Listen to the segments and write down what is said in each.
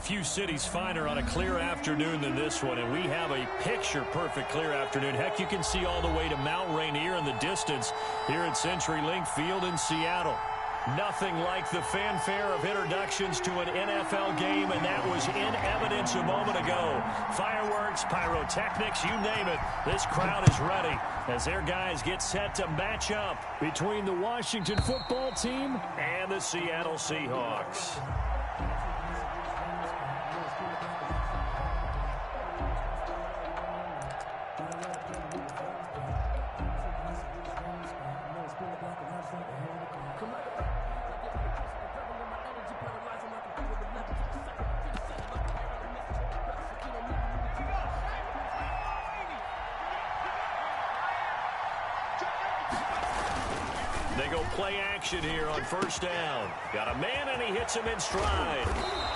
few cities finer on a clear afternoon than this one, and we have a picture-perfect clear afternoon. Heck, you can see all the way to Mount Rainier in the distance here at CenturyLink Field in Seattle. Nothing like the fanfare of introductions to an NFL game, and that was in evidence a moment ago. Fireworks, pyrotechnics, you name it. This crowd is ready as their guys get set to match up between the Washington football team and the Seattle Seahawks. They go play action here on first down. Got a man, and he hits him in stride.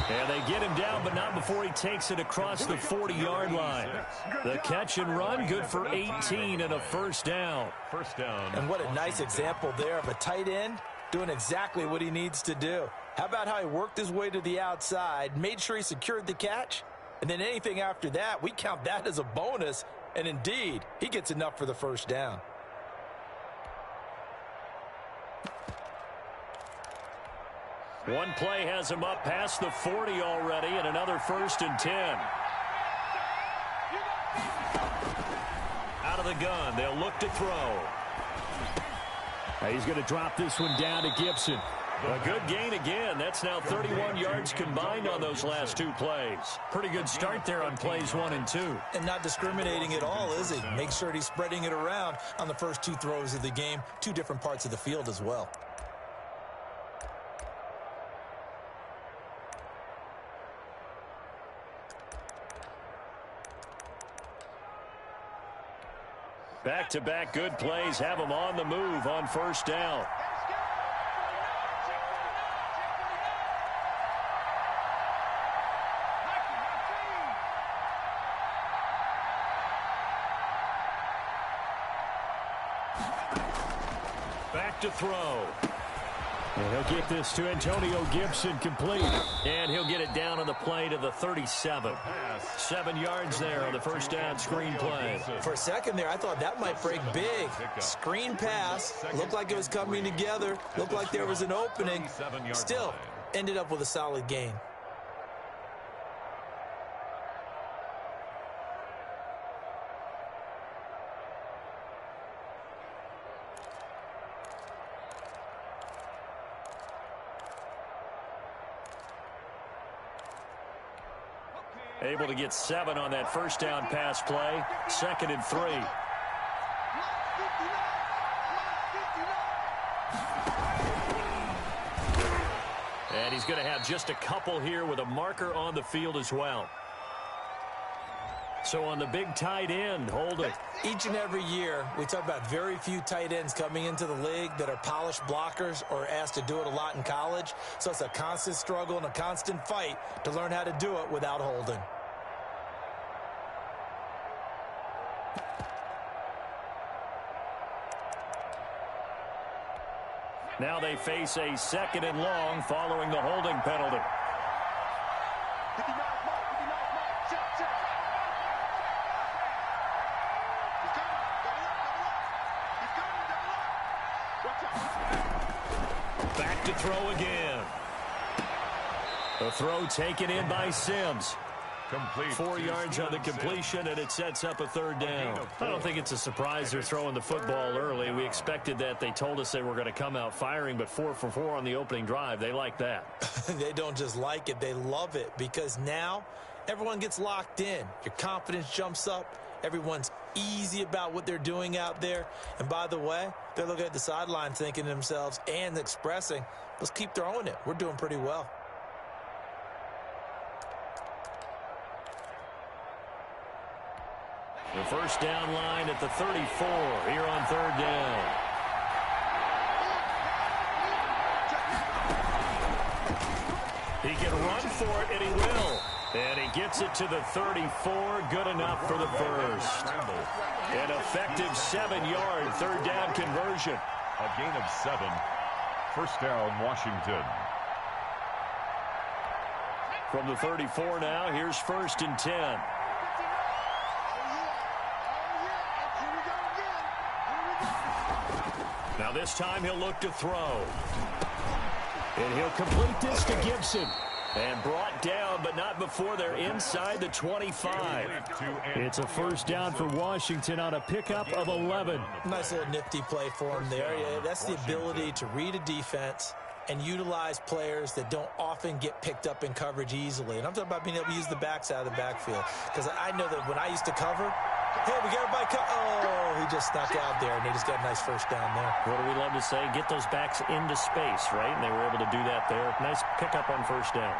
And they get him down, but not before he takes it across the 40-yard line. The catch and run, good for 18 and a first down. And what a nice example there of a tight end doing exactly what he needs to do. How about how he worked his way to the outside, made sure he secured the catch, and then anything after that, we count that as a bonus. And indeed, he gets enough for the first down. One play has him up past the 40 already, and another 1st and 10. Out of the gun, they'll look to throw. He's going to drop this one down to Gibson. A good gain again. That's now 31 yards combined on those last 2 plays. Pretty good start there on plays 1 and 2. And not discriminating at all, is he? Make sure he's spreading it around on the first 2 throws of the game. 2 different parts of the field as well. Back-to-back good plays have them on the move on first down. Back to throw. And he'll get this to Antonio Gibson complete. And he'll get it down on the play to the 37. 7 yards there on the first down screen play. For a second there, I thought that might break big. Screen pass. Looked like it was coming together. Looked like there was an opening. Still, ended up with a solid gain. Able to get 7 on that first down pass play. 2nd and 3. And he's going to have just a couple here with a marker on the field as well. So on the big tight end, hold it. Each and every year, we talk about very few tight ends coming into the league that are polished blockers or asked to do it a lot in college. So it's a constant struggle and a constant fight to learn how to do it without holding. Now they face a 2nd and long following the holding penalty. Back to throw again. The throw taken in by Sims. Complete. 4 yards on the completion, and it sets up a 3rd down. I don't think it's a surprise they're throwing the football early. We expected that. They told us they were going to come out firing, but 4 for 4 on the opening drive. They like that. They don't just like it. They love it because now everyone gets locked in. Your confidence jumps up. Everyone's easy about what they're doing out there. And by the way, they're looking at the sideline thinking to themselves and expressing, let's keep throwing it. We're doing pretty well. The first down line at the 34 here on 3rd down. He can run for it, and he will. And he gets it to the 34. Good enough for the first. An effective 7-yard 3rd down conversion. A gain of 7. First down, Washington. From the 34 now, here's 1st and 10. Now this time he'll look to throw. And he'll complete this to Gibson. And brought down, but not before they're inside the 25. It's a 1st down for Washington on a pickup of 11. Nice little nifty play for him there. Yeah, that's the ability to read a defense and utilize players that don't often get picked up in coverage easily. And I'm talking about being able to use the backside of the backfield. Because I know that when I used to cover, hey, we got everybody oh, he just snuck out there, and they just got a nice 1st down there. What do we love to say? Get those backs into space, right? And they were able to do that there. Nice pickup on 1st down.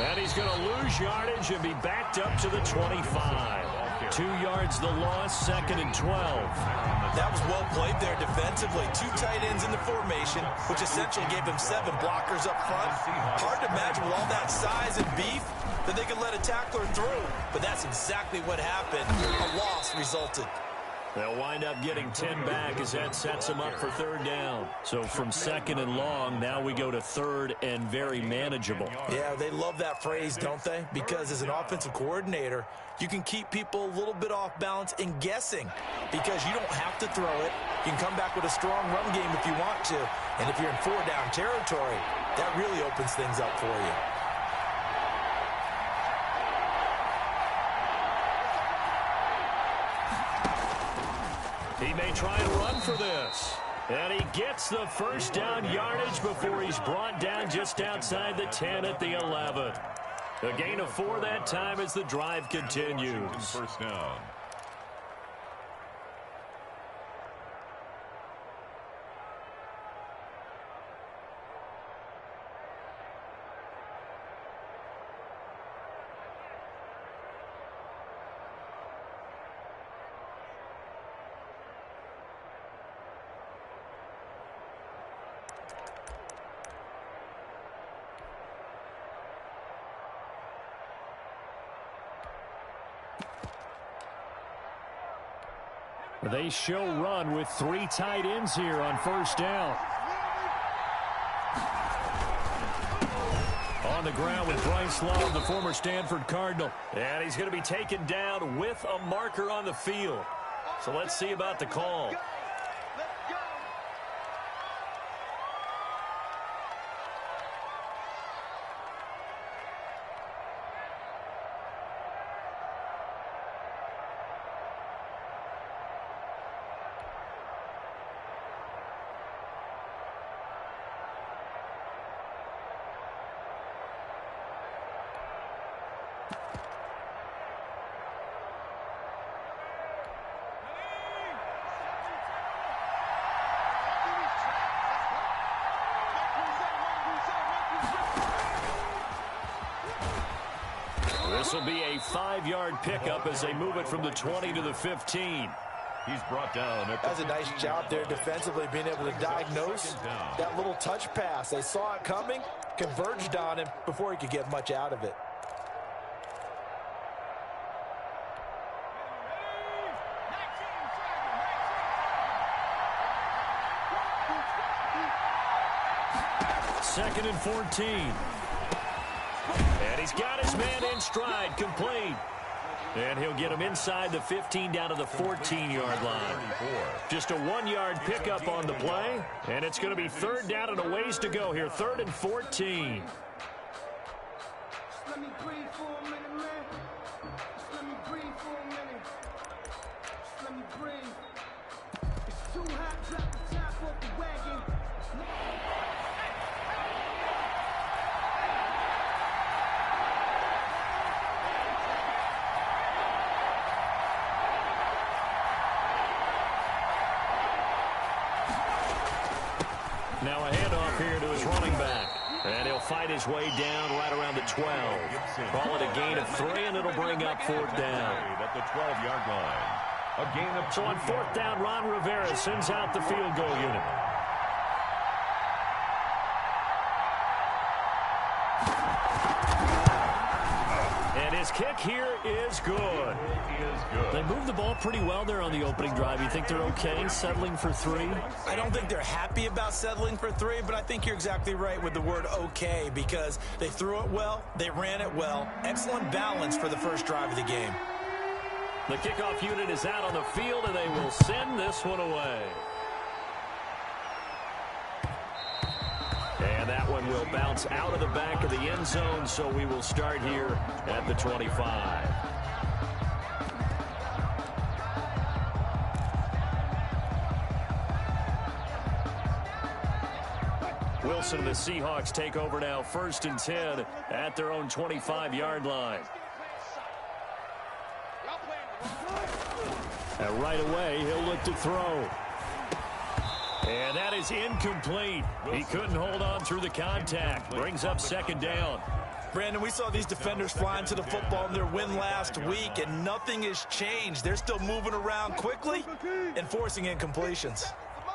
And he's going to lose yardage and be backed up to the 25. 2 yards the loss, 2nd and 12. That was well played there defensively. 2 tight ends in the formation, which essentially gave him 7 blockers up front. Hard to imagine with all that size and beef that they could let a tackler through. But that's exactly what happened. A loss resulted. They'll wind up getting 10 back as that sets them up for 3rd down. So from 2nd and long, now we go to 3rd and very manageable. Yeah, they love that phrase, don't they? Because as an offensive coordinator, you can keep people a little bit off balance and guessing because you don't have to throw it. You can come back with a strong run game if you want to. And if you're in 4-down territory, that really opens things up for you. He may try and run for this. And he gets the 1st down yardage before he's brought down just outside the 10 at the 11. A gain of 4 that time as the drive continues. 1st down. They show run with 3 tight ends here on 1st down. On the ground with Bryce Love, the former Stanford Cardinal. And he's going to be taken down with a marker on the field. So let's see about the call. This will be a 5-yard pickup as they move it from the 20 to the 15. He's brought down. That's a nice job there defensively, being able to diagnose that little touch pass. They saw it coming, converged on him before he could get much out of it. Second and 14. And he's got his man in stride, complete. And he'll get him inside the 15 down to the 14-yard line. Just a 1-yard pickup on the play. And it's going to be 3rd down and a ways to go here. 3rd and 14. Let me breathe for a minute, man. Just let me breathe for a minute. Just let me breathe. It's too hot, drop the top off the wagon. Now a handoff here to his running back. And he'll fight his way down right around the 12. Call it a gain of 3, and it'll bring up 4th down. At the 12-yard line. A gain of 2. So on 4th down, Ron Rivera sends out the field goal unit. And his kick here is good. They moved the ball pretty well there on the opening drive. You think they're okay settling for 3? I don't think they're happy about settling for 3, but I think you're exactly right with the word okay, because they threw it well, they ran it well. Excellent balance for the first drive of the game. The kickoff unit is out on the field, and they will send this one away. And that one will bounce out of the back of the end zone, so we will start here at the 25. Wilson and the Seahawks take over now, 1st and 10 at their own 25-yard line. And right away, he'll look to throw. And that is incomplete. He couldn't hold on through the contact. Brings up 2nd down. Brandon, we saw these defenders flying to the football in their win last week, and nothing has changed. They're still moving around quickly and forcing incompletions.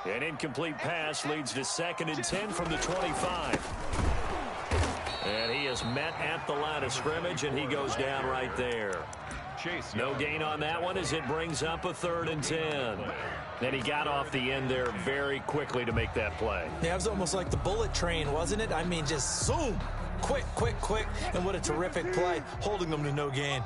An incomplete pass leads to 2nd and 10 from the 25. And he is met at the line of scrimmage, and he goes down right there. No gain on that one as it brings up a 3rd and 10. And he got off the end there very quickly to make that play. Yeah, it was almost like the bullet train, wasn't it? I mean, just zoom. Quick, quick, quick. And what a terrific play, holding them to no gain.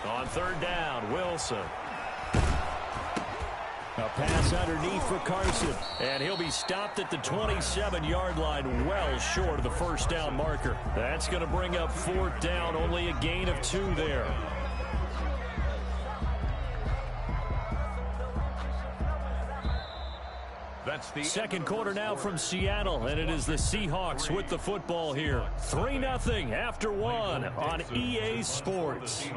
On 3rd down, Wilson. A pass underneath for Carson. And he'll be stopped at the 27-yard line, well short of the 1st down marker. That's going to bring up 4th down, only a gain of 2 there. That's the 2nd quarter now from Seattle, and it is the Seahawks with the football here. 3-0 after 1 on EA Sports.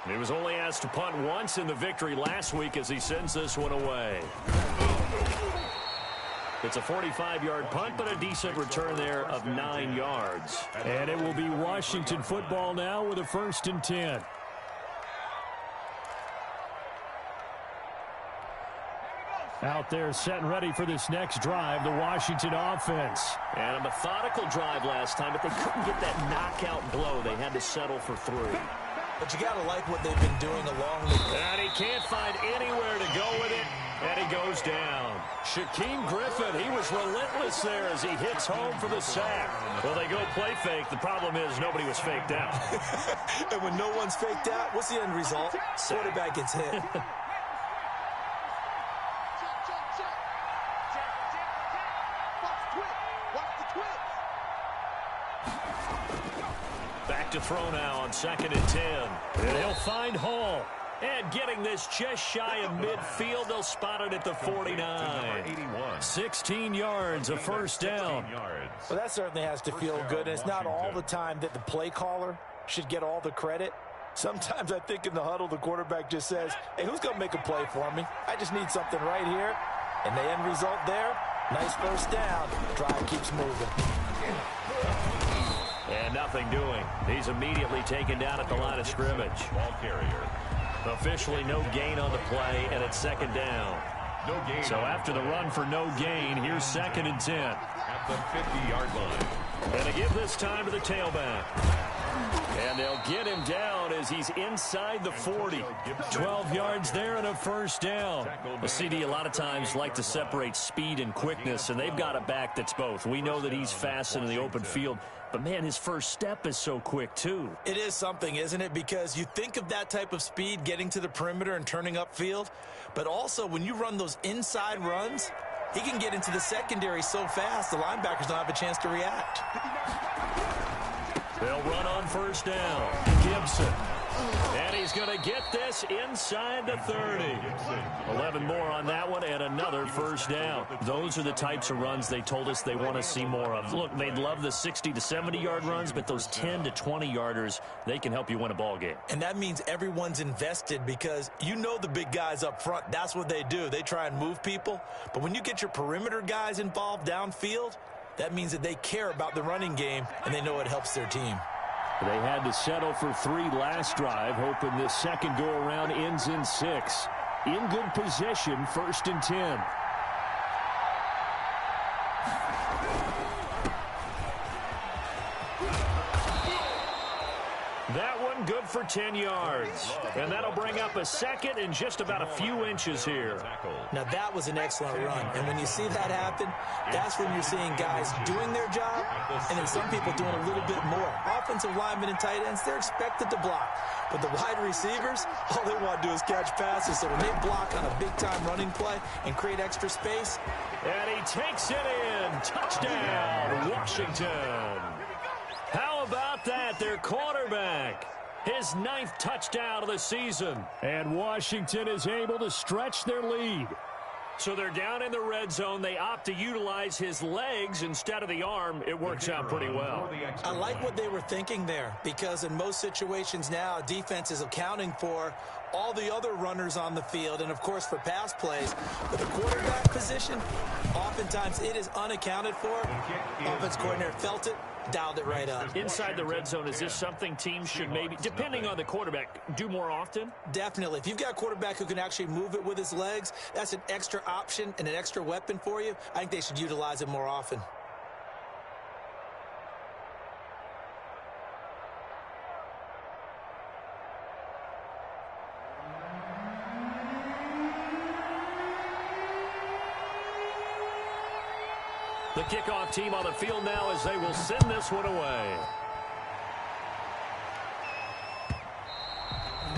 He was only asked to punt once in the victory last week as he sends this one away. It's a 45-yard punt, but a decent return there of 9 yards. And it will be Washington football now with a 1st and 10. Out there set and ready for this next drive, the Washington offense. And a methodical drive last time, but they couldn't get that knockout blow. They had to settle for 3. But you got to like what they've been doing along the... And he can't find anywhere to go with it, and he goes down. Shaquem Griffin, he was relentless there as he hits home for the sack. Well, they go play fake. The problem is nobody was faked out. And when no one's faked out, what's the end result? Quarterback gets hit. Back to throw now on 2nd and 10. And he'll find Hall. And getting this just shy of midfield, they'll spot it at the 49. 16 yards, a 1st down. Well, that certainly has to feel good. And it's not all the time that the play caller should get all the credit. Sometimes I think in the huddle, the quarterback just says, hey, who's going to make a play for me? I just need something right here. And the end result there, nice 1st down. Drive keeps moving. And nothing doing. He's immediately taken down at the line of scrimmage. Ball carrier. Officially no gain on the play, and it's 2nd down. No gain. So after the run for no gain, here's 2nd and 10. At the 50-yard line. And they give this time to the tailback. And they'll get him down as he's inside the 40. 12 yards there and a 1st down. The CD a lot of times like to separate speed and quickness, and they've got a back that's both. We know that he's fast in the open field, but, man, his first step is so quick, too. It is something, isn't it? Because you think of that type of speed getting to the perimeter and turning upfield, but also when you run those inside runs, he can get into the secondary so fast the linebackers don't have a chance to react. They'll run on 1st down. Gibson. And he's going to get this inside the 30. 11 more on that one and another 1st down. Those are the types of runs they told us they want to see more of. Look, they'd love the 60 to 70-yard runs, but those 10 to 20-yarders, they can help you win a ball game. And that means everyone's invested because you know the big guys up front, that's what they do. They try and move people. But when you get your perimeter guys involved downfield, that means that they care about the running game and they know it helps their team. They had to settle for 3 last drive, hoping this second go-around ends in 6. In good position, 1st and 10. That one good for 10 yards. And that'll bring up a second and just about a few inches here. Now, that was an excellent run. And when you see that happen, that's when you're seeing guys doing their job and then some people doing a little bit more. Offensive linemen and tight ends, they're expected to block. But the wide receivers, all they want to do is catch passes. So when they block on a big-time running play and create extra space. And he takes it in. Touchdown, Washington. How about that? Their quarterback. His 9th touchdown of the season. And Washington is able to stretch their lead. So they're down in the red zone. They opt to utilize his legs instead of the arm. It works out pretty well. I like what they were thinking there, because in most situations now, defense is accounting for all the other runners on the field and, of course, for pass plays. But the quarterback position, oftentimes it is unaccounted for. Offense coordinator felt it, dialed it right up. Inside the red zone, is this something teams should maybe, depending on the quarterback, do more often? Definitely. If you've got a quarterback who can actually move it with his legs, that's an extra option and an extra weapon for you. I think they should utilize it more often. The kickoff team on the field now as they will send this one away.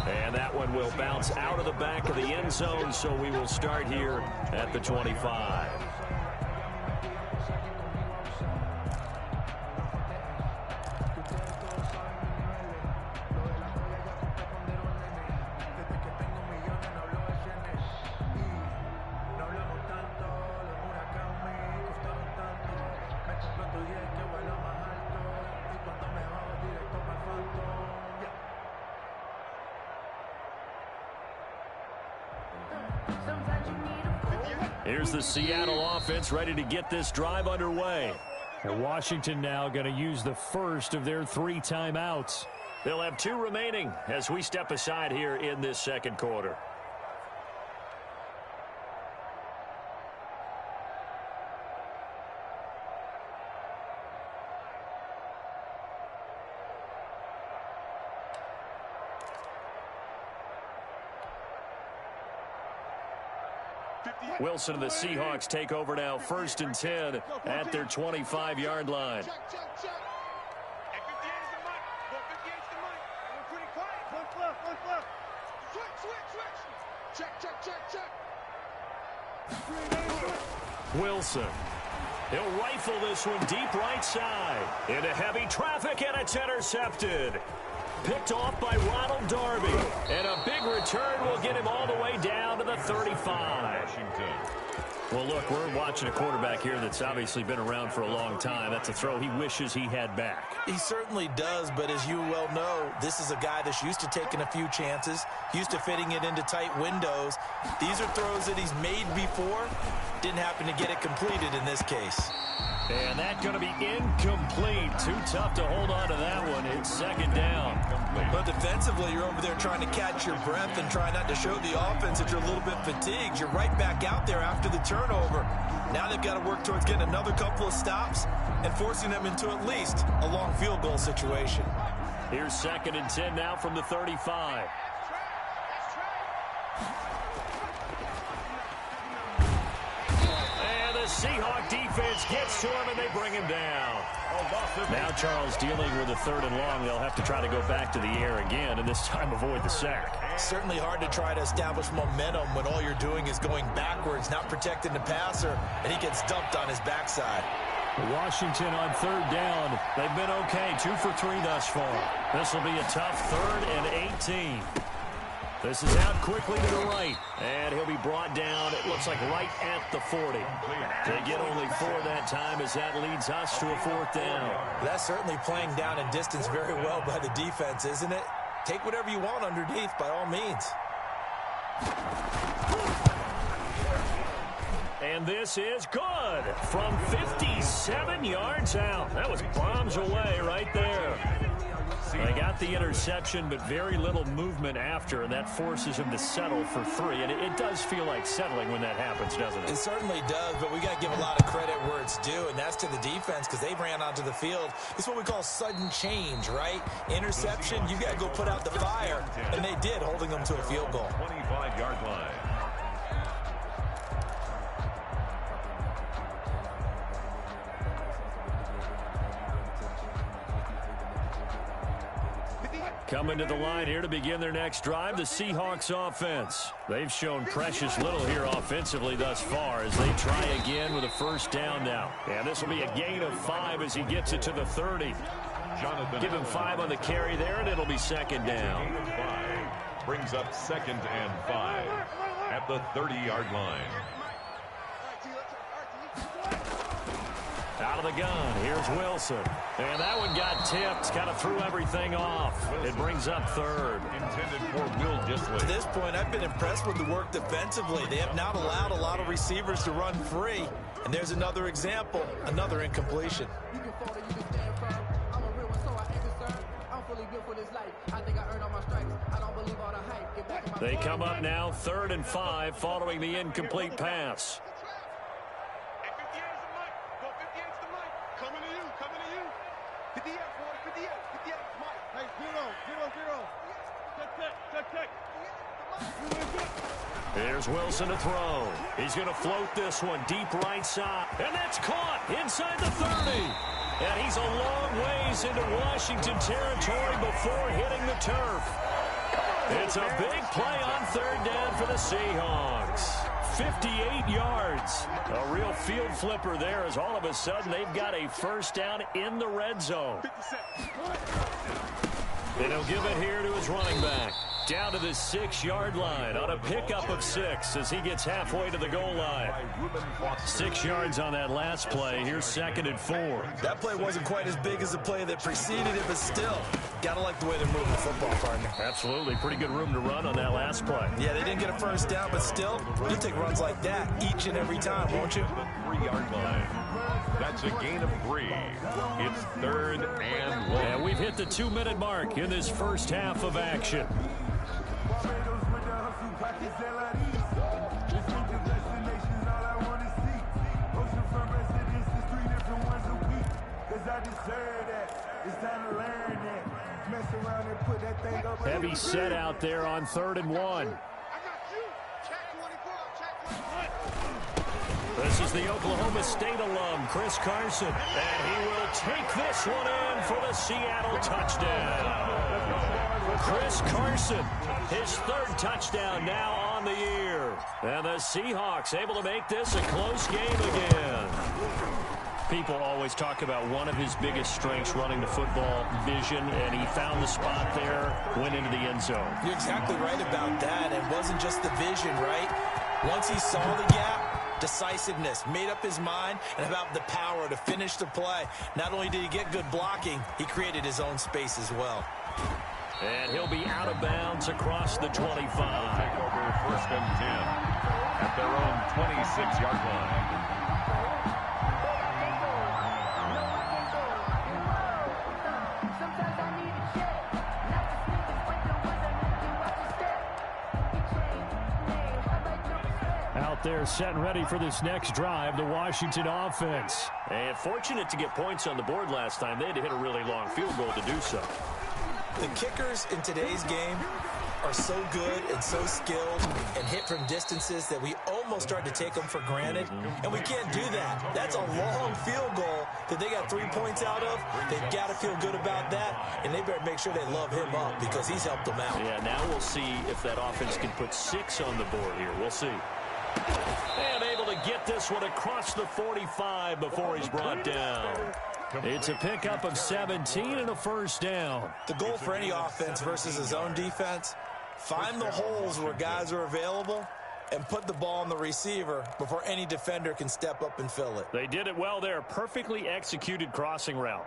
And that one will bounce out of the back of the end zone, so we will start here at the 25. Here's the Seattle offense ready to get this drive underway. And Washington now going to use the first of their 3 timeouts. They'll have 2 remaining as we step aside here in this second quarter. Wilson and the Seahawks take over now, 1st and 10 at their 25-yard line. Wilson. He'll rifle this one deep right side. Into heavy traffic, and it's intercepted. Picked off by Ronald Darby. And a big return will get him all the way down to the 35. Well, look, we're watching a quarterback here that's obviously been around for a long time. That's a throw he wishes he had back. He certainly does, but as you well know, this is a guy that's used to taking a few chances, used to fitting it into tight windows. These are throws that he's made before. Didn't happen to get it completed in this case. And that's going to be incomplete. Too tough to hold on to that one. It's second down. But defensively, you're over there trying to catch your breath and try not to show the offense that you're a little bit fatigued. You're right back out there after the turnover. Now they've got to work towards getting another couple of stops and forcing them into at least a long field goal situation. Here's 2nd and 10 now from the 35. Seahawk defense gets to him, and they bring him down. Now Charles dealing with a 3rd and long. They'll have to try to go back to the air again, and this time avoid the sack. Certainly hard to try to establish momentum when all you're doing is going backwards, not protecting the passer, and he gets dumped on his backside. Washington on 3rd down. They've been okay, 2 for 3 thus far. This will be a tough 3rd and 18. This is out quickly to the right, and he'll be brought down, it looks like right at the 40. They get only 4 that time as that leads us to a 4th down. That's certainly playing down in distance very well by the defense, isn't it? Take whatever you want underneath by all means. And this is good from 57 yards out. That was bombs away right there. They got the interception, but very little movement after, and that forces him to settle for 3. And it does feel like settling when that happens, doesn't it? It certainly does, but we got to give a lot of credit where it's due, and that's to the defense because they ran onto the field. It's what we call sudden change, right? Interception, you got to go put out the fire, and they did, holding them to a field goal. 25-yard line. Coming to the line here to begin their next drive, the Seahawks offense. They've shown precious little here offensively thus far as they try again with a first down now. And this will be a gain of 5 as he gets it to the 30. Give him 5 on the carry there, and it'll be second down. Brings up 2nd and 5 at the 30-yard line. Out of the gun, here's Wilson. And that one got tipped, kind of threw everything off. It brings up 3rd. Intended for Will Dissly. To this point, I've been impressed with the work defensively. They have not allowed a lot of receivers to run free. And there's another example, another incompletion. They come up now 3rd and 5 following the incomplete pass. Here's Wilson to throw. He's going to float this one deep right side. And that's caught inside the 30. And he's a long ways into Washington territory before hitting the turf. It's a big play on 3rd down for the Seahawks. 58 yards. A real field flipper there as all of a sudden they've got a first down in the red zone. And he'll give it here to his running back. Down to the 6-yard line on a pickup of 6 as he gets halfway to the goal line. 6 yards on that last play. Here's 2nd and 4. That play wasn't quite as big as the play that preceded it, but still, gotta like the way they're moving the football, partner. Absolutely. Pretty good room to run on that last play. Yeah, they didn't get a first down, but still, you'll take runs like that each and every time, won't you? 3-yard line. That's a gain of 3. It's 3rd and 1. And we've hit the 2-minute mark in this first half of action. Heavy set out there on 3rd and 1. This is the Oklahoma State alum, Chris Carson. And he will take this one in for the Seattle touchdown. Chris Carson, his 3rd touchdown now on the year. And the Seahawks able to make this a close game again. People always talk about one of his biggest strengths running the football, vision, and he found the spot there, went into the end zone. You're exactly right about that. It wasn't just the vision, right? Once he saw the gap, decisiveness, made up his mind, and about the power to finish the play. Not only did he get good blocking, he created his own space as well. And he'll be out of bounds across the 25. Take over 1st and 10 at their own 26-yard line. Out there set and ready for this next drive, the Washington offense. And fortunate to get points on the board last time. They had to hit a really long field goal to do so. The kickers in today's game are so good and so skilled and hit from distances that we almost start to take them for granted, and we can't do that. That's a long field goal that they got 3 points out of. They've got to feel good about that, and they better make sure they love him up because he's helped them out. Yeah, now we'll see if that offense can put 6 on the board here. We'll see. And able to get this one across the 45 before he's brought down. It's a pickup of 17 and a first down. The goal for any offense versus his own defense, find the holes where guys are available and put the ball on the receiver before any defender can step up and fill it. They did it well there. Perfectly executed crossing route.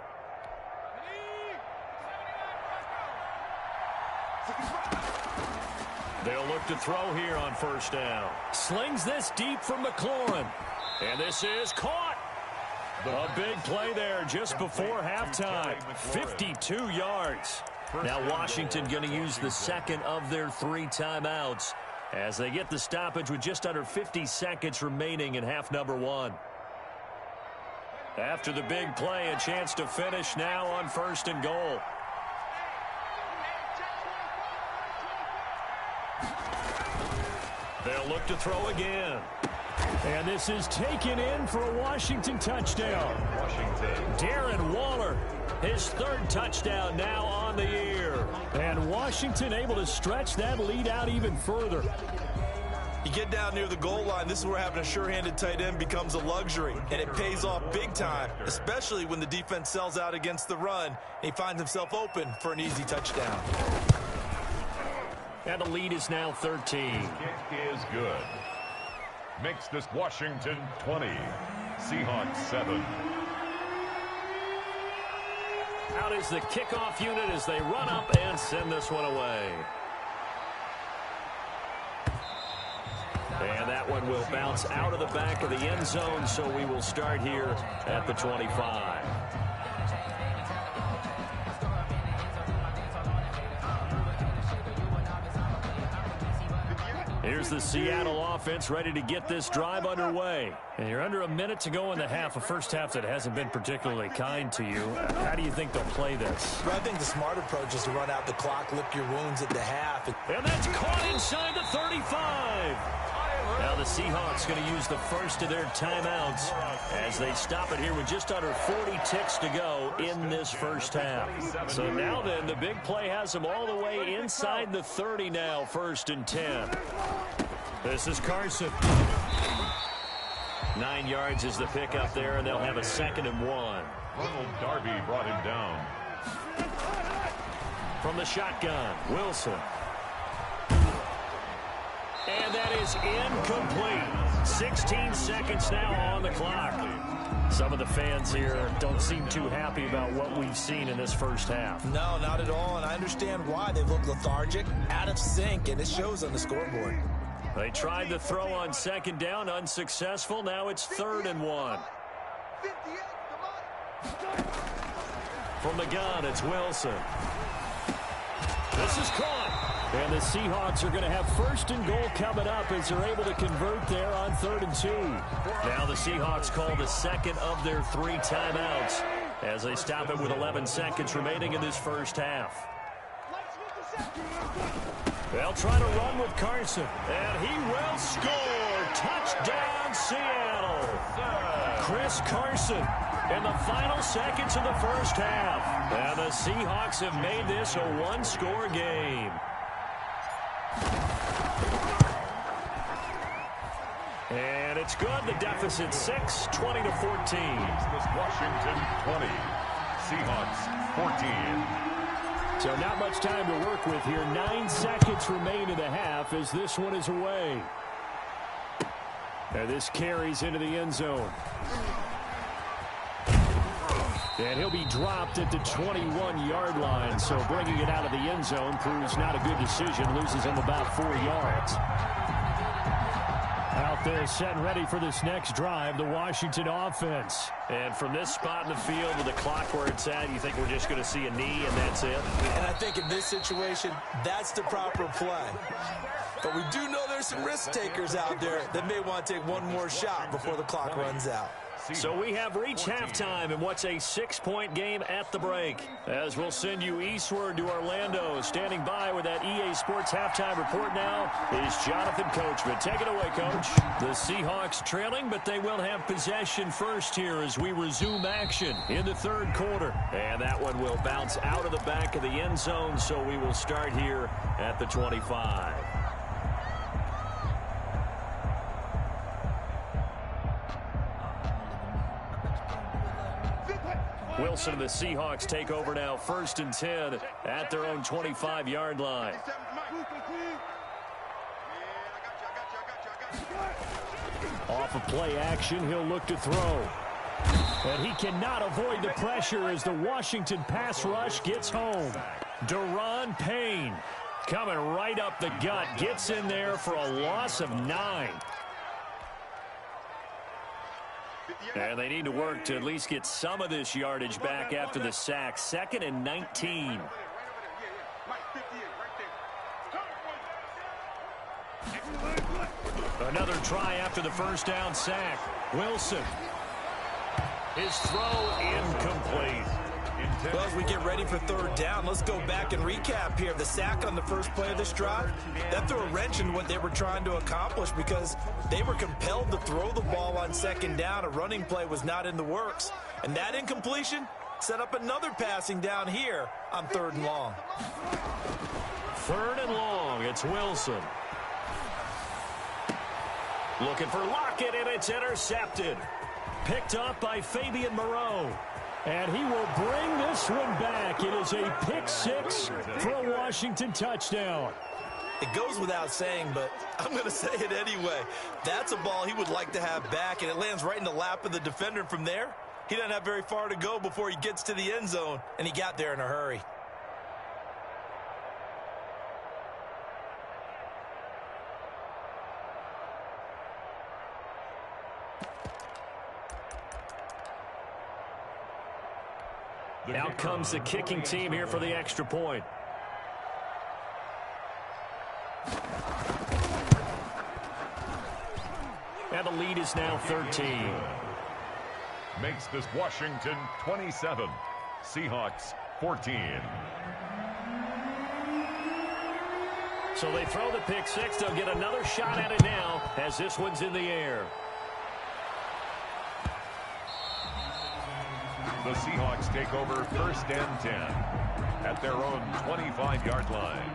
They'll look to throw here on first down. Slings this deep from McLaurin. And this is caught. A big play there just before halftime. 52 yards. Now Washington going to use the second of their 3 timeouts as they get the stoppage with just under 50 seconds remaining in half number 1. After the big play, a chance to finish now on 1st and goal. They'll look to throw again. And this is taken in for a Washington touchdown. Darren Waller, his 3rd touchdown now on the year. And Washington able to stretch that lead out even further. You get down near the goal line, this is where having a sure-handed tight end becomes a luxury, and it pays off big time, especially when the defense sells out against the run, and he finds himself open for an easy touchdown. And the lead is now 13. Kick is good. Makes this Washington 20, Seahawks 7. Out is the kickoff unit as they run up and send this one away. And that one will bounce out of the back of the end zone, so we will start here at the 25. Here's the Seattle offense ready to get this drive underway. And you're under a minute to go in the half, a first half that hasn't been particularly kind to you. How do you think they'll play this? Well, I think the smart approach is to run out the clock, lick your wounds at the half. And that's caught inside the 35. Now the Seahawks going to use the first of their timeouts as they stop it here with just under 40 ticks to go in this first half. So now then, the big play has them all the way inside the 30 now, 1st and 10. This is Carson. 9 yards is the pickup there, and they'll have a 2nd and 1. Ronald Darby brought him down. From the shotgun, Wilson. And that is incomplete. 16 seconds now on the clock. Some of the fans here don't seem too happy about what we've seen in this first half. No, not at all, and I understand why. They look lethargic, out of sync, and it shows on the scoreboard. They tried to throw on 2nd down, unsuccessful. Now it's 3rd and 1. From the gun, it's Wilson. This is caught. And the Seahawks are going to have 1st and goal coming up as they're able to convert there on 3rd and 2. Now the Seahawks call the 2nd of their 3 timeouts as they stop it with 11 seconds remaining in this first half. They'll try to run with Carson, and he will score. Touchdown, Seattle. Chris Carson in the final seconds of the first half. And the Seahawks have made this a 1-score game. And it's good. The deficit 6, 20-14. This Washington 20, Seahawks 14. So not much time to work with here. 9 seconds remain in the half as this one is away. And this carries into the end zone. And he'll be dropped at the 21-yard line. So bringing it out of the end zone proves not a good decision. Loses him about 4 yards. Out there set and ready for this next drive, the Washington offense. And from this spot in the field with the clock where it's at, you think we're just going to see a knee and that's it? And I think in this situation, that's the proper play. But we do know there's some risk takers out there that may want to take one more shot before the clock runs out. So we have reached halftime in what's a 6-point game at the break. As we'll send you eastward to Orlando. Standing by with that EA Sports halftime report now is Jonathan Coachman. Take it away, Coach. The Seahawks trailing, but they will have possession first here as we resume action in the 3rd quarter. And that one will bounce out of the back of the end zone, so we will start here at the 25. Wilson and the Seahawks take over now, 1st and 10 at their own 25-yard line. Off of play action, he'll look to throw. And he cannot avoid the pressure as the Washington pass rush gets home. Deron Payne coming right up the gut, gets in there for a loss of 9. And they need to work to at least get some of this yardage back after the sack. 2nd and 19. Another try after the first down sack. Wilson. His throw incomplete. Well, as we get ready for third down, let's go back and recap here. The sack on the first play of this drive, that threw a wrench in what they were trying to accomplish because they were compelled to throw the ball on second down. A running play was not in the works. And that incompletion set up another passing down here on third and long. Third and long, it's Wilson. Looking for Lockett, and it's intercepted. Picked up by Fabian Moreau. And he will bring this one back. It is a pick six for a Washington touchdown. It goes without saying, but I'm going to say it anyway. That's a ball he would like to have back, and it lands right in the lap of the defender. From there, he doesn't have very far to go before he gets to the end zone, and he got there in a hurry. Out comes the kicking team here for the extra point. And the lead is now 13. Makes this Washington 27. Seahawks 14. So they throw the pick six. They'll get another shot at it now as this one's in the air. The Seahawks take over first and 10 at their own 25-yard line.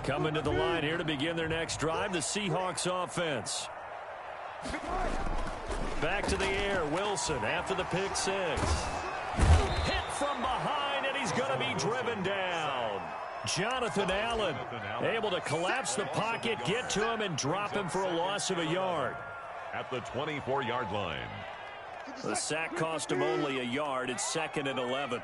Coming to the line here to begin their next drive, the Seahawks offense. Back to the air, Wilson after the pick six. Hit from behind, and he's going to be driven down. Jonathan Allen able to collapse the pocket, get to him, and drop him for a loss of a yard. At the 24-yard line. The sack cost him only a yard. It's 2nd and 11.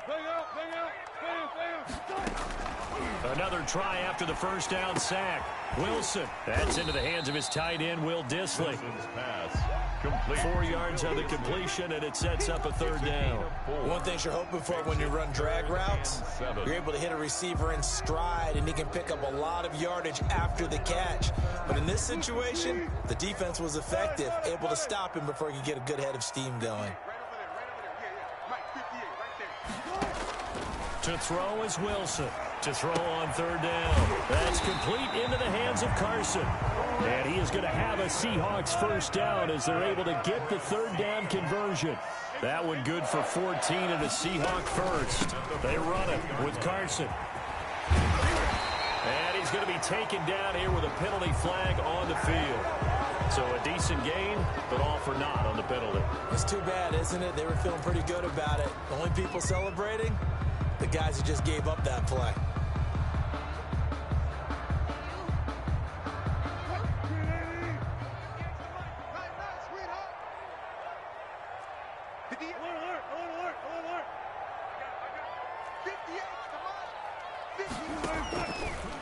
Another try after the first down sack. Wilson. That's into the hands of his tight end, Will Dissly. Pass complete. 4 yards on the completion, and it sets up a third down. One thing you're hoping for when you run drag routes, you're able to hit a receiver in stride, and he can pick up a lot of yardage after the catch. But in this situation, the defense was effective, able to stop him before he could get a good head of steam going. To throw is Wilson. To throw on third down. That's complete into the hands of Carson. And he is going to have a Seahawks first down as they're able to get the third down conversion. That one good for 14 and a Seahawk first. They run it with Carson. And he's going to be taken down here with a penalty flag on the field. So a decent gain, but all for naught on the penalty. It's too bad, isn't it? They were feeling pretty good about it. The only people celebrating, the guys who just gave up that play.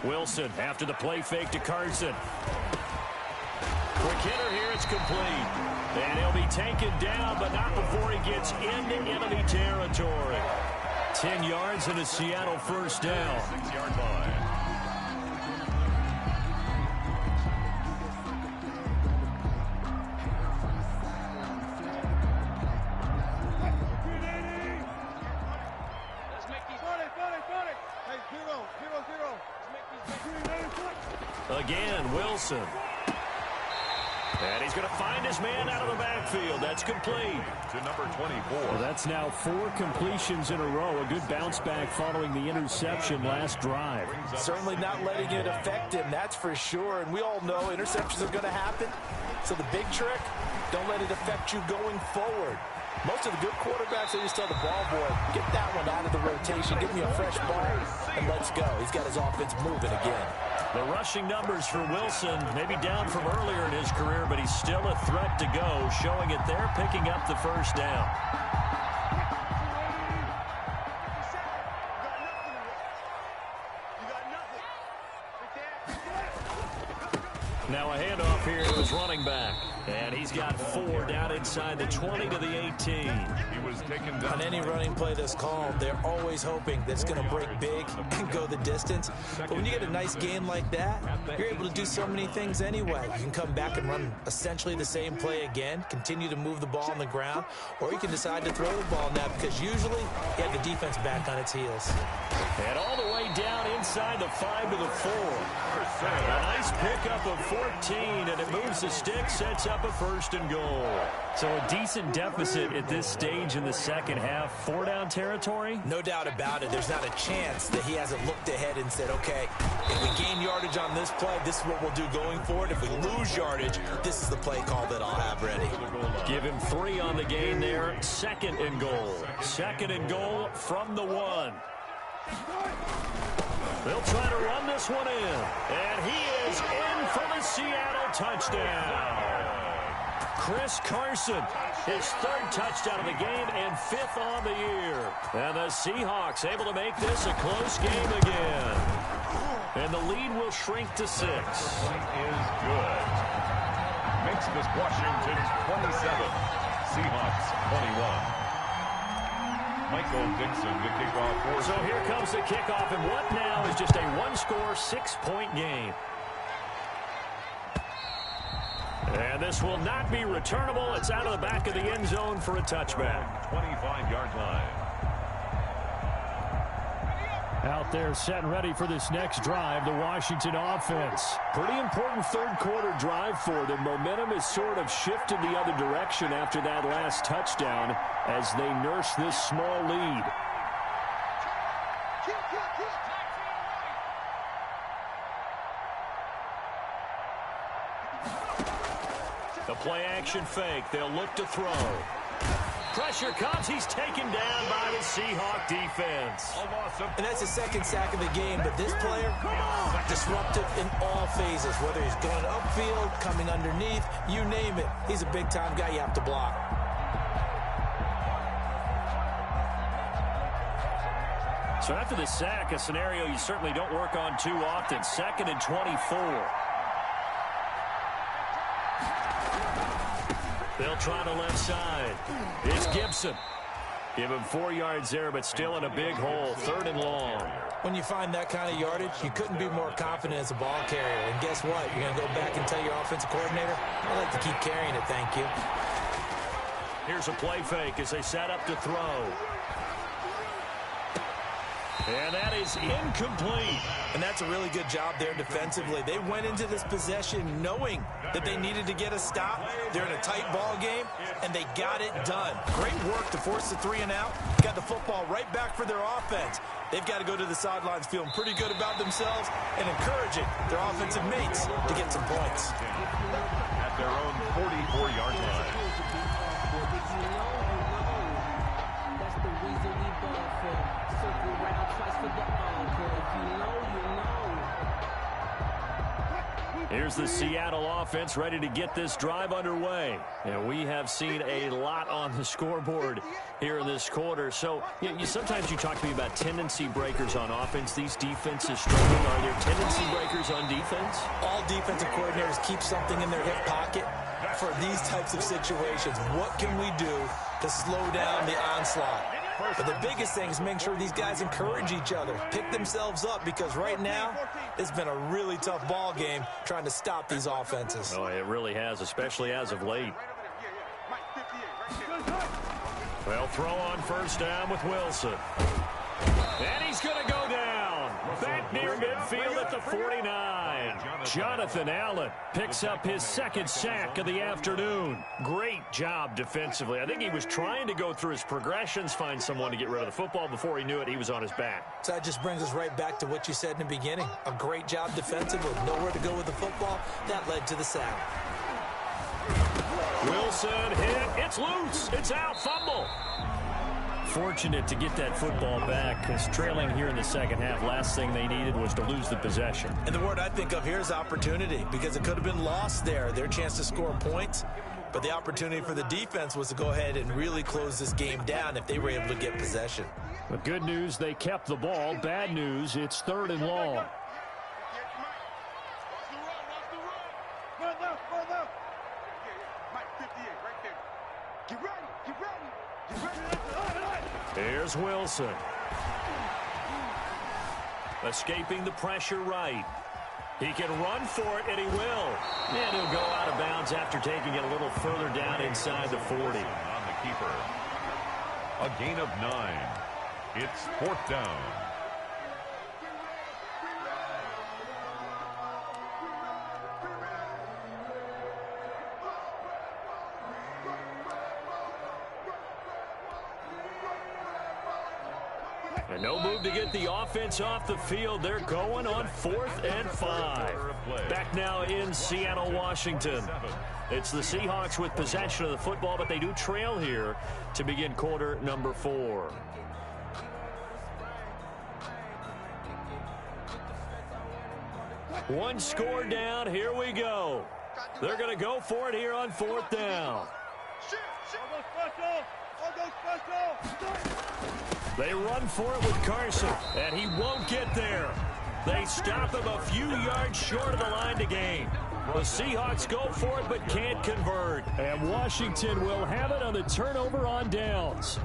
Wilson after the play fake to Carson. Quick hitter here, it's complete. And he'll be taken down, but not before he gets into enemy territory. 10 yards and a Seattle first down. 6-yard line. Again, Wilson. And he's going to find his man out of the backfield. That's complete. To number 24. Well, that's now 4 completions in a row. A good bounce back following the interception last drive. Certainly not letting it affect him, that's for sure. And we all know interceptions are going to happen. So the big trick, don't let it affect you going forward. Most of the good quarterbacks, they just tell the ball boy, get that one out of the rotation, give me a fresh ball, and let's go. He's got his offense moving again. The rushing numbers for Wilson, maybe down from earlier in his career, but he's still a threat to go, showing it there, picking up the first down. Now a handoff here to his running back. And he's got 4 down inside the 20 to the 18. He was taken down. On any running play that's called, they're always hoping that it's going to break big and go the distance. But when you get a nice game like that, you're able to do so many things anyway. You can come back and run essentially the same play again, continue to move the ball on the ground, or you can decide to throw the ball now because usually you have the defense back on its heels. And all the way down inside the 5 to the 4. A nice pickup of 14, and it moves the stick, sets up a 1st and goal. So a decent deficit at this stage in the second half. 4-down territory? No doubt about it. There's not a chance that he hasn't looked ahead and said, okay, if we gain yardage on this play, this is what we'll do going forward. If we lose yardage, this is the play call that I'll have ready. Give him 3 on the gain there. 2nd and goal. 2nd and goal from the 1. They'll try to run this one in. And he is in for the Seattle touchdown. Chris Carson, his 3rd touchdown of the game and 5th on the year. And the Seahawks able to make this a close game again. And the lead will shrink to 6. Is good. Makes this Washington 27. Seahawks 21. Michael Dixon to kick off. So here comes the kickoff, and what now is just a 1-score, 6-point game. And this will not be returnable. It's out of the back of the end zone for a touchback. 25-yard line. Out there set and ready for this next drive, the Washington offense. Pretty important 3rd quarter drive for them. Momentum has sort of shifted the other direction after that last touchdown as they nurse this small lead. The play action fake. They'll look to throw. Pressure comes. He's taken down by the Seahawk defense. And that's the 2nd sack of the game, but this player, disruptive in all phases, whether he's going upfield, coming underneath, you name it. He's a big-time guy you have to block. So after the sack, a scenario you certainly don't work on too often. 2nd and 24. They'll try the left side. It's Gibson. Give him 4 yards there, but still in a big hole. 3rd and long. When you find that kind of yardage, you couldn't be more confident as a ball carrier. And guess what? You're going to go back and tell your offensive coordinator, I'd like to keep carrying it, thank you. Here's a play fake as they set up to throw. And that is incomplete. And that's a really good job there defensively. They went into this possession knowing that they needed to get a stop. They're in a tight ball game, and they got it done. Great work to force the 3 and out. Got the football right back for their offense. They've got to go to the sidelines feeling pretty good about themselves and encouraging their offensive mates to get some points. At their own 44-yard line. That's the reason we ball for. Circle round twice for the encore. If you know, you know. Here's the Seattle offense ready to get this drive underway. And we have seen a lot on the scoreboard here in this quarter. So sometimes you talk to me about tendency breakers on offense. These defenses struggling. Are there tendency breakers on defense? All defensive coordinators keep something in their hip pocket for these types of situations. What can we do to slow down the onslaught? But the biggest thing is making sure these guys encourage each other, pick themselves up, because right now it's been a really tough ball game trying to stop these offenses. Oh, it really has, especially as of late. They'll throw on 1st down with Wilson. And he's going to go down. Back near midfield at the 49. Jonathan Allen picks up his 2nd sack of the afternoon. Great job defensively. I think he was trying to go through his progressions, find someone to get rid of the football. Before he knew it, he was on his back. So that just brings us right back to what you said in the beginning. A great job defensively. Nowhere to go with the football. That led to the sack. Wilson hit. It's loose. It's out. Fumble. Fortunate to get that football back, because trailing here in the second half, last thing they needed was to lose the possession. And the word I think of here is opportunity, because it could have been lost there. Their chance to score points. But the opportunity for the defense was to go ahead and really close this game down if they were able to get possession. But good news, they kept the ball. Bad news, it's 3rd and long. Here's Wilson. Escaping the pressure right. He can run for it, and he will. And he'll go out of bounds after taking it a little further down inside the 40. On the keeper. A gain of 9. It's 4th down. And no move to get the offense off the field. They're going on 4th and 5. Back now in Seattle, Washington. It's the Seahawks with possession of the football, but they do trail here to begin quarter number 4. One score down. Here we go. They're going to go for it here on 4th down. They run for it with Carson, and he won't get there. They stop him a few yards short of the line to gain. The Seahawks go for it but can't convert. And Washington will have it on the turnover on downs.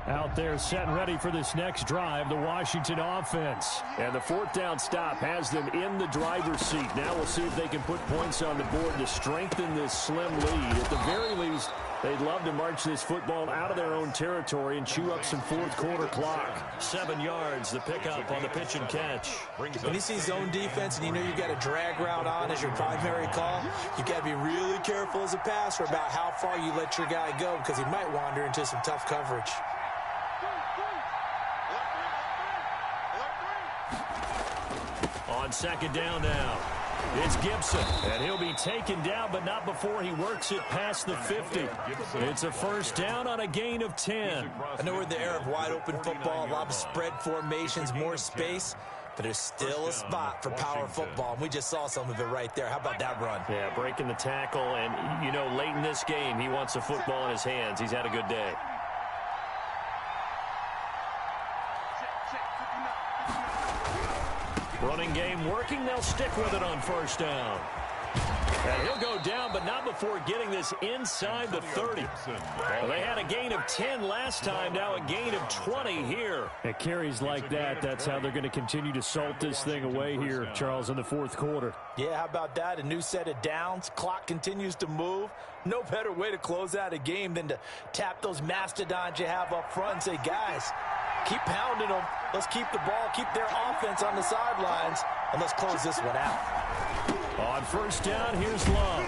Out there set and ready for this next drive, the Washington offense. And the 4th down stop has them in the driver's seat. Now we'll see if they can put points on the board to strengthen this slim lead. At the very least, they'd love to march this football out of their own territory and chew up some 4th quarter clock. 7 yards, the pickup on the pitch and catch. When you see zone defense and you know you've got a drag route on as your primary call, you've got to be really careful as a passer about how far you let your guy go because he might wander into some tough coverage. On 2nd down now, it's Gibson, and he'll be taken down, but not before he works it past the 50. It's a 1st down on a gain of 10. I know we're in the era of wide-open football, a lot of spread formations, more space, but there's still a spot for power football, and we just saw some of it right there. How about that run? Yeah, breaking the tackle, and, you know, late in this game, he wants the football in his hands. He's had a good day. Running game working. They'll stick with it on 1st down. And he'll go down, but not before getting this inside the 30. Well, they had a gain of 10 last time, now a gain of 20 here. It carries like that. That's how they're going to continue to salt this thing away here, Charles, in the 4th quarter. Yeah, how about that? A new set of downs. Clock continues to move. No better way to close out a game than to tap those mastodons you have up front and say, guys, keep pounding them. Let's keep the ball, keep their offense on the sidelines, and let's close this one out. On 1st down, here's Love.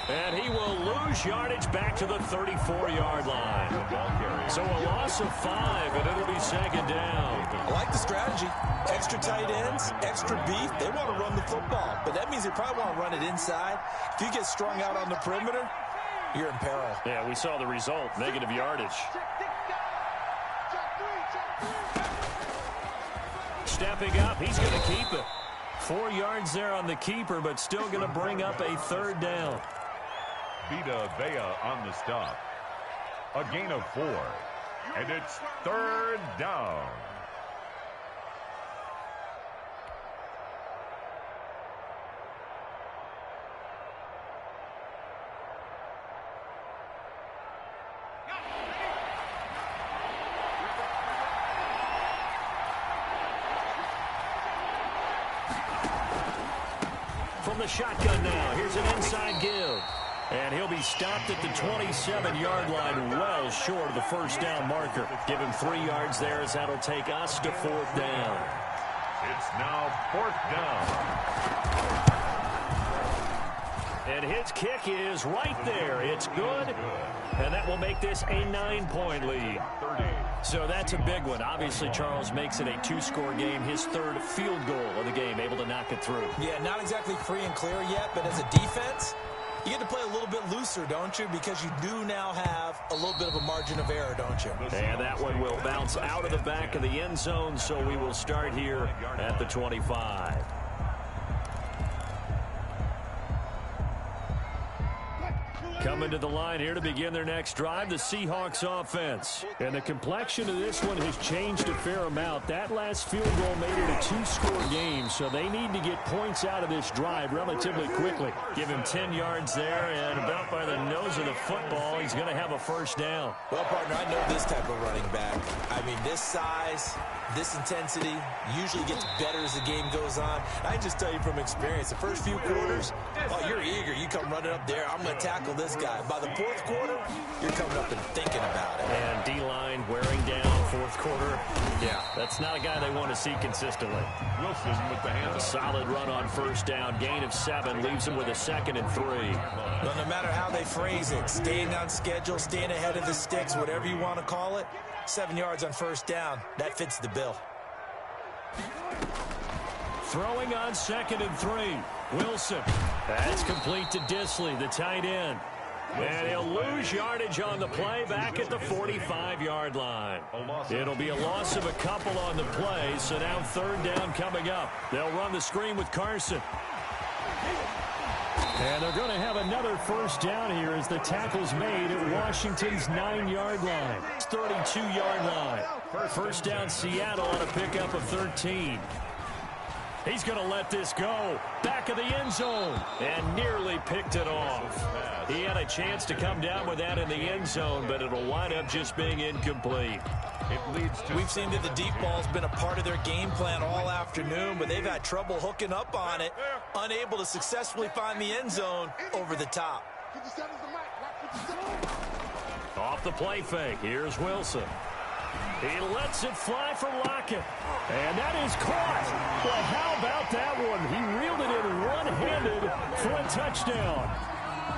And he will lose yardage back to the 34-yard line. So a loss of 5, and it'll be 2nd down. I like the strategy. Extra tight ends, extra beef. They want to run the football, but that means they probably want to run it inside. If you get strung out on the perimeter, you're in peril. Yeah, we saw the result, negative yardage. Stepping up, he's going to keep it. 4 yards there on the keeper, but still going to bring up a 3rd down. Vita Vea on the stop. A gain of 4. And it's 3rd down. From the shotgun now, here's an inside give. And he'll be stopped at the 27-yard line, well short of the 1st down marker. Give him 3 yards there as that'll take us to 4th down. It's now 4th down. And his kick is right there. It's good. And that will make this a 9-point lead. 30. So that's a big one. Obviously, Charles makes it a 2-score game. His 3rd field goal of the game, able to knock it through. Yeah, not exactly free and clear yet, but as a defense, you get to play a little bit looser, don't you? Because you do now have a little bit of a margin of error, don't you? And that one will bounce out of the back of the end zone, so we will start here at the 25. Coming to the line here to begin their next drive, the Seahawks offense. And the complexion of this one has changed a fair amount. That last field goal made it a two-score game, so they need to get points out of this drive relatively quickly. Give him 10 yards there, and about by the nose of the football, he's going to have a first down. Well, partner, I know this type of running back. I mean, this size, this intensity usually gets better as the game goes on. I can just tell you from experience, the first few quarters, oh, you're eager. You come running up there, I'm going to tackle this guy. By the fourth quarter, you're coming up and thinking about it. And D-line wearing down fourth quarter. Yeah, that's not a guy they want to see consistently. Wilson with the handoff. Solid run on first down. Gain of 7 leaves him with a 2nd and 3. Well, no matter how they phrase it, staying on schedule, staying ahead of the sticks, whatever you want to call it, 7 yards on first down, that fits the bill. Throwing on 2nd and 3. Wilson. That's complete to Disley, the tight end. And he'll lose yardage on the play back at the 45-yard line. It'll be a loss of a couple on the play, so now 3rd down coming up. They'll run the screen with Carson. And they're going to have another first down here as the tackle's made at Washington's 9-yard line. 32-yard line. First down Seattle on a pickup of 13. He's going to let this go. Back of the end zone. And nearly picked it off. He had a chance to come down with that in the end zone, but it'll wind up just being incomplete. We've seen that the deep ball's been a part of their game plan all afternoon, but they've had trouble hooking up on it, unable to successfully find the end zone over the top. Off the play fake, here's Wilson. He lets it fly for Lockett. And that is caught. Well, how about that one? He reeled it in one-handed for a touchdown.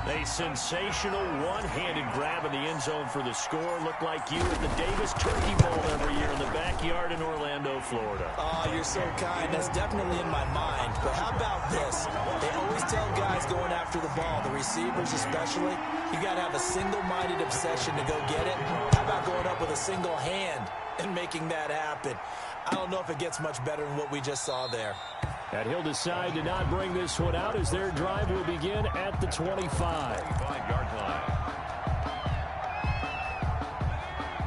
A sensational one-handed grab in the end zone for the score. Looked like you at the Davis Turkey Bowl every year in the backyard in Orlando, Florida. Oh, you're so kind. That's definitely in my mind. But how about this? They always tell guys going after the ball, the receivers especially, you got to have a single-minded obsession to go get it. How about going up with a single hand and making that happen? I don't know if it gets much better than what we just saw there. And he'll decide to not bring this one out as their drive will begin at the 25-yard line.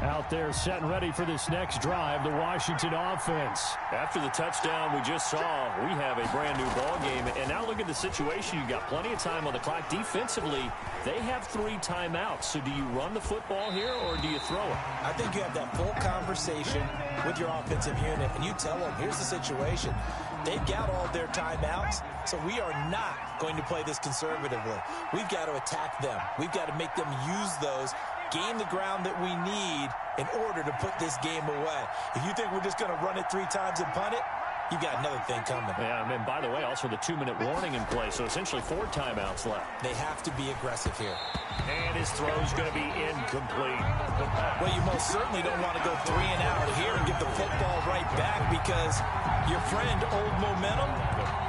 Out there set and ready for this next drive, the Washington offense. After the touchdown we just saw, we have a brand new ball game. And now look at the situation. You've got plenty of time on the clock. Defensively, they have 3 timeouts. So do you run the football here or do you throw it? I think you have that full conversation with your offensive unit, and you tell them, here's the situation. They've got all their timeouts, so we are not going to play this conservatively. We've got to attack them. We've got to make them use those, gain the ground that we need in order to put this game away. If you think we're just going to run it 3 times and punt it, you've got another thing coming. Yeah, and by the way, also the 2-minute warning in play, so essentially 4 timeouts left. They have to be aggressive here. And his throw's going to be incomplete. Well, you most certainly don't want to go 3 and out here and give the football right back because your friend, Old Momentum,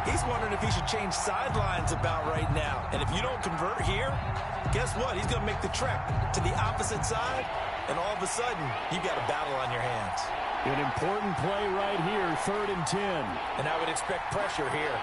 he's wondering if he should change sidelines about right now. And if you don't convert here, guess what? He's going to make the trek to the opposite side, and all of a sudden, you've got a battle on your hands. An important play right here, 3rd and 10. And I would expect pressure here.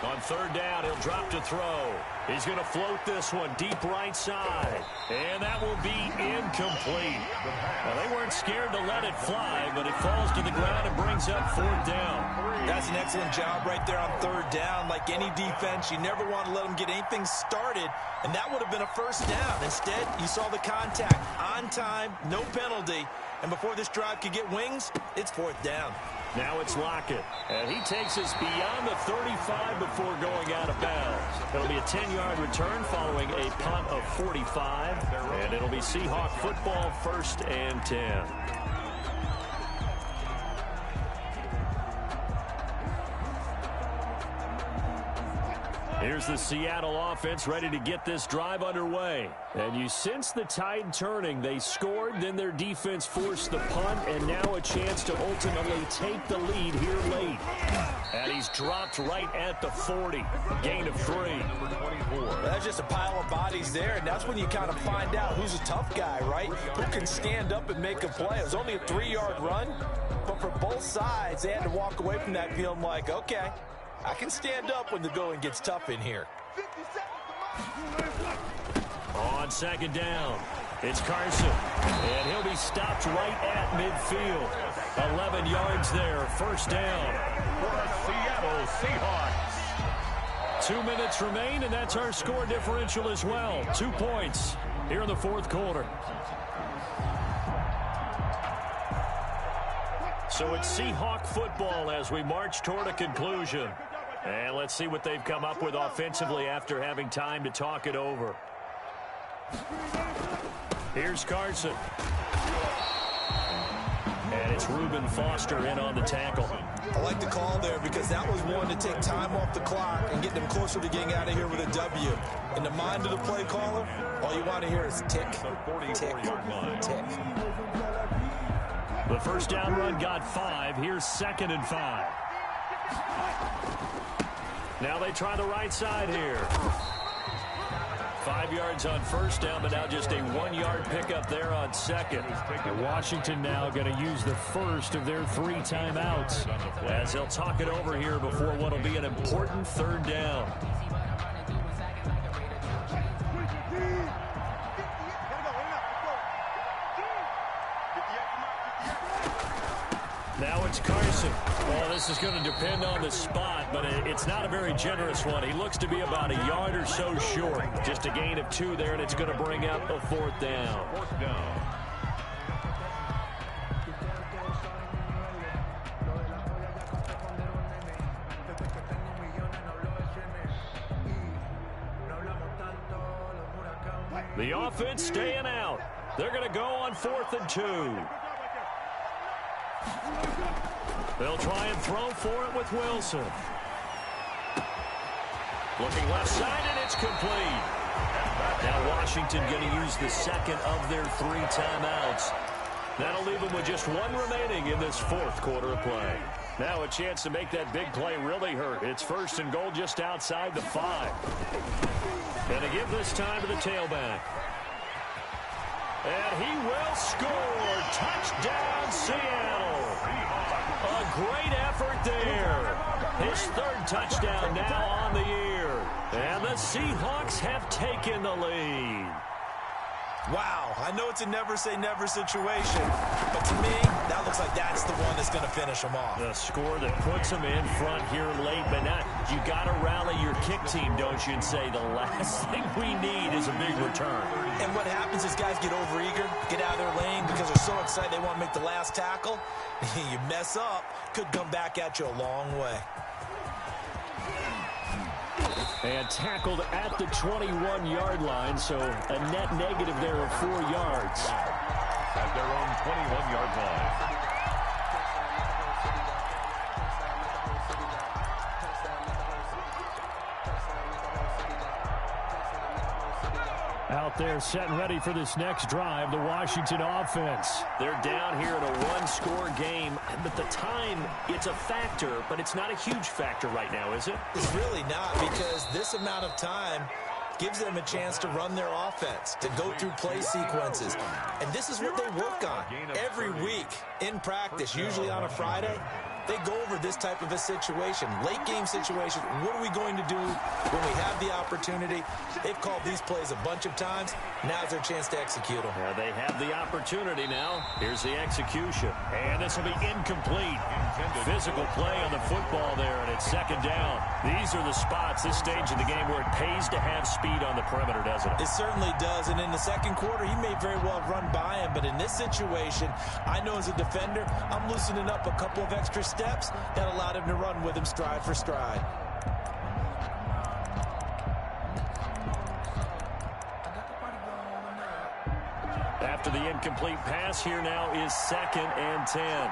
On 3rd down, he'll drop to throw. He's going to float this one deep right side. And that will be incomplete. Now, they weren't scared to let it fly, but it falls to the ground and brings up 4th down. That's an excellent job right there on 3rd down. Like any defense, you never want to let them get anything started, and that would have been a first down. Instead, you saw the contact on time, no penalty, and before this drive could get wings, it's 4th down. Now it's Lockett, and he takes us beyond the 35 before going out of bounds. It'll be a 10-yard return following a punt of 45, and it'll be Seahawk football, 1st and 10. Here's the Seattle offense ready to get this drive underway. And you sense the tide turning. They scored, then their defense forced the punt, and now a chance to ultimately take the lead here late. And he's dropped right at the 40. Gain of 3. Well, that's just a pile of bodies there, and that's when you kind of find out who's a tough guy, right? Who can stand up and make a play. It was only a 3-yard run, but for both sides, they had to walk away from that feeling like, okay, I can stand up when the going gets tough in here. On second down, it's Carson, and he'll be stopped right at midfield. 11 yards there, first down. For the Seattle Seahawks. 2 minutes remain, and that's our score differential as well. 2 points here in the fourth quarter. So it's Seahawk football as we march toward a conclusion. And let's see what they've come up with offensively after having time to talk it over. Here's Carson. And it's Reuben Foster in on the tackle. I like the call there because that was one to take time off the clock and get them closer to getting out of here with a W. In the mind of the play caller, all you want to hear is tick, tick, tick. The first down run got 5. Here's 2nd and 5. Now they try the right side here. 5 yards on first down, but now just a 1-yard pickup there on second. And Washington now going to use the first of their 3 timeouts as they'll talk it over here before what will be an important third down. Now it's Carson. Well, this is going to depend on the spot, but it's not a very generous one. He looks to be about a yard or so short. Just a gain of 2 there, and it's going to bring up a 4th down. 4th down. The offense staying out. They're going to go on 4th and 2. They'll try and throw for it with Wilson. Looking left side, and it's complete. Now Washington going to use the second of their 3 timeouts. That'll leave them with just 1 remaining in this fourth quarter of play. Now a chance to make that big play really hurt. It's 1st and goal just outside the 5. And to give this time to the tailback. And he will score. Touchdown, Seattle. A great effort there. His 3rd touchdown now on the year. And the Seahawks have taken the lead. Wow, I know it's a never-say-never situation, but to me, that looks like that's the one that's going to finish them off. The score that puts them in front here late, but not. You got to rally your kick team, don't you, and say the last thing we need is a big return. And what happens is guys get overeager, get out of their lane because they're so excited they want to make the last tackle. You mess up, could come back at you a long way. And tackled at the 21-yard line, so a net negative there of 4 yards. At their own 21-yard line. Out there set and ready for this next drive, the Washington offense. They're down here in a 1-score game, but the time, it's a factor, but it's not a huge factor right now, is it? It's really not, because this amount of time gives them a chance to run their offense, to go through play sequences. And this is what they work on every week in practice, usually on a Friday. They go over this type of a situation, late game situation. What are we going to do when we have the opportunity? They've called these plays a bunch of times. Now's their chance to execute them. They have the opportunity now. Here's the execution. And this will be incomplete. Physical play on the football there, and it's 2nd down. These are the spots, this stage of the game, where it pays to have speed on the perimeter, doesn't it? It certainly does. And in the second quarter, he may very well run by him. But in this situation, I know as a defender, I'm loosening up a couple of extra steps that allowed him to run with him stride for stride. After the incomplete pass, here now is 2nd and 10.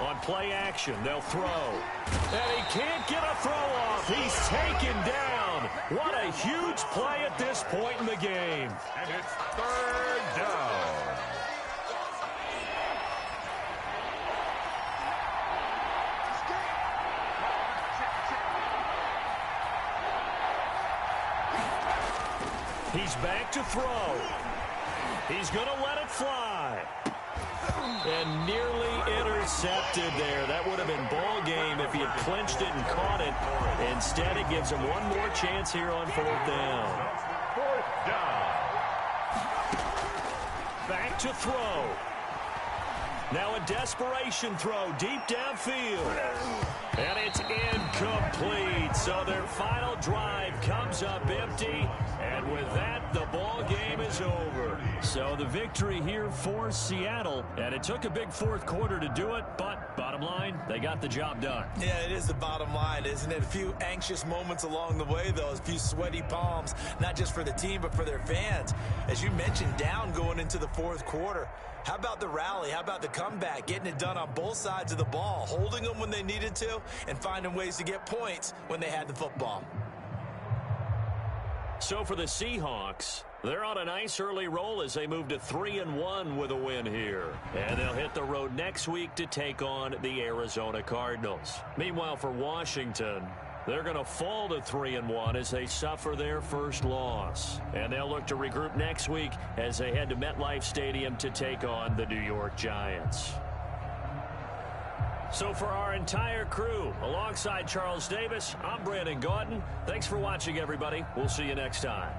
On play action, they'll throw. And he can't get a throw off. He's taken down. What a huge play at this point in the game. And it's 3rd down. He's back to throw. He's going to let it fly. And nearly intercepted there. That would have been ball game if he had clinched it and caught it. Instead, it gives him one more chance here on 4th down. 4th down. Back to throw. Now a desperation throw deep downfield. And it's incomplete. So their final drive comes up empty. And with that, the ball game is over. So the victory here for Seattle. And it took a big 4th quarter to do it. But bottom line, they got the job done. Yeah, it is the bottom line, isn't it? A few anxious moments along the way, though. A few sweaty palms, not just for the team, but for their fans. As you mentioned, down going into the 4th quarter. How about the rally? How about the comeback? Getting it done on both sides of the ball, holding them when they needed to, and finding ways to get points when they had the football. So for the Seahawks, they're on a nice early roll as they move to 3-1 with a win here. And they'll hit the road next week to take on the Arizona Cardinals. Meanwhile, for Washington, they're going to fall to 3-1 as they suffer their first loss. And they'll look to regroup next week as they head to MetLife Stadium to take on the New York Giants. So for our entire crew, alongside Charles Davis, I'm Brandon Gaudin. Thanks for watching, everybody. We'll see you next time.